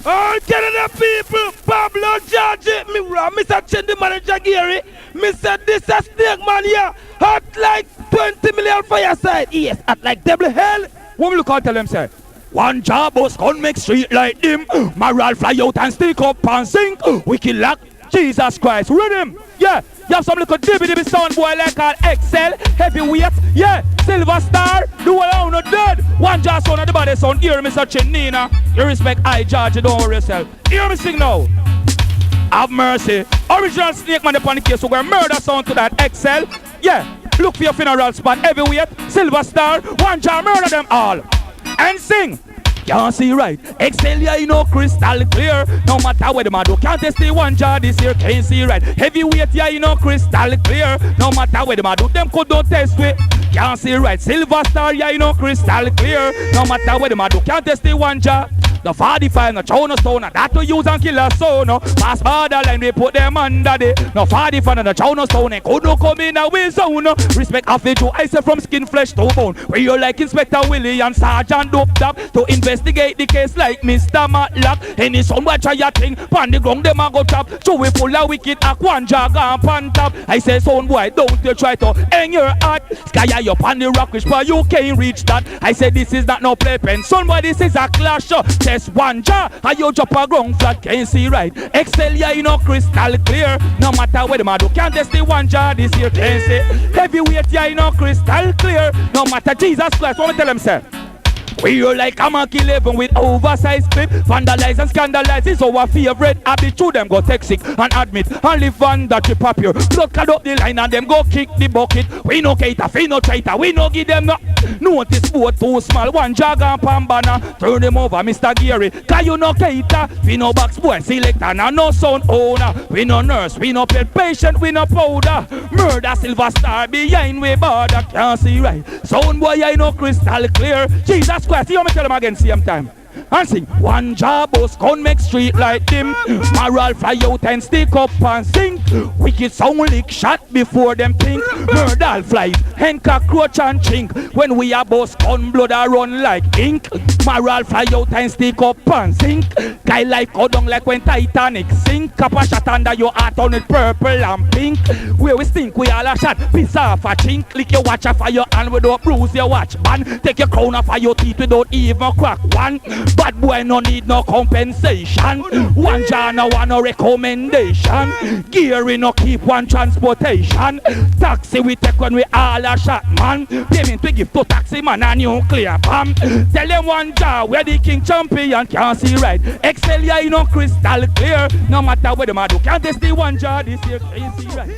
All Canada people, Pablo George, me raw, Mr. Chendi Manager Gary, Mr. This a snake man here, hot like 20 million for your side. Yes, hot like devil hell. What will you call tell them, say? One job bus gun make street like him. Moral fly out and stick up and sink. Wicked lock, Jesus Christ, read him. Yeah, you have some little dibby sound boy like called Excel, heavyweight. Yeah, SilverStar, the one out not dead. One job sound of the body sound. Hear me such a Nina. You respect I George, don't worry yourself. Hear me sing now. Have mercy. Original snake man upon the case, so we're murder sound to that Excel. Yeah, look for your funeral spot, heavyweight, SilverStar, one job murder them all. And sing. Can't see right. Excel, yeah, you know, crystal clear. No matter where the man do. Can't test the one jar this year. Can't see right. Heavyweight, yeah, you know, crystal clear. No matter where the man do. Them could don't test it. Can't see right. SilverStar, yeah, you know, crystal clear. No matter where the man do. Can't test the one jar. The 45, no chow, no stone, that to use and kill a soul, no. Pass borderline, we put them under the. No 45, no chow, no stone, and could no come in a way zone, no. Respect of the Jew, I say from skin, flesh to bone. Where you like Inspector Willie and Sergeant Dope Top to investigate the case like Mr. Matlock. Any son watch try a thing, pan the ground, them a go trap. So we full of wicked, a one jog and pan top. I say, son boy, don't you try to hang your heart. Sky you pan the rock, which but you can't reach that. I say, this is not no playpen. Son boy, this is a clash. Test one jar, and you drop a ground flat, can't see right. Excel, yeah, you know, crystal clear. No matter where the man do, can't test the one jar this year, can't see. Heavyweight, yeah, you know, crystal clear. No matter Jesus Christ, what me tell them, sir? We are like a Mach 11 with oversized clip. Vandalize and scandalize is our favorite habit. To them go take sick and admit and live under trip up here. Blood cut up the line and them go kick the bucket. We no cater, we no traitor, we no give them no. Notice boat too small, one jog and pambana. Turn them over, Mr. Gary. Cause you no cater, we no box boy, selector, and no sound owner. We no nurse, we no pet patient, we no powder. Murder SilverStar behind we border. Can't see right. Sound boy, I know crystal clear. Jesus Christ, you want me tell them again same time. And sing. One job bus gun make street like him. Moral fly out and stick up and sink. Wicked sound lick shot before them think. Murder flies and cockroach and chink. When we a bus gun blood a run like ink. Moral fly out and stick up and sink. Guy like go down like when Titanic sink. Cap a shot under your heart on it purple and pink. Where we stink we all a shot. Piss off a chink. Lick your watch off of your hand without bruise your watch band. Take your crown off of your teeth without even crack one. Bad boy no need no compensation. One jar no want no recommendation. Geary no keep one transportation. Taxi we take when we all a shot man. Payment we give to taxi man a nuclear bomb. Tell them one jar where the king champion can't see right. Excel yeah you know crystal clear. No matter where the man do can't test the one jar this year can't see right.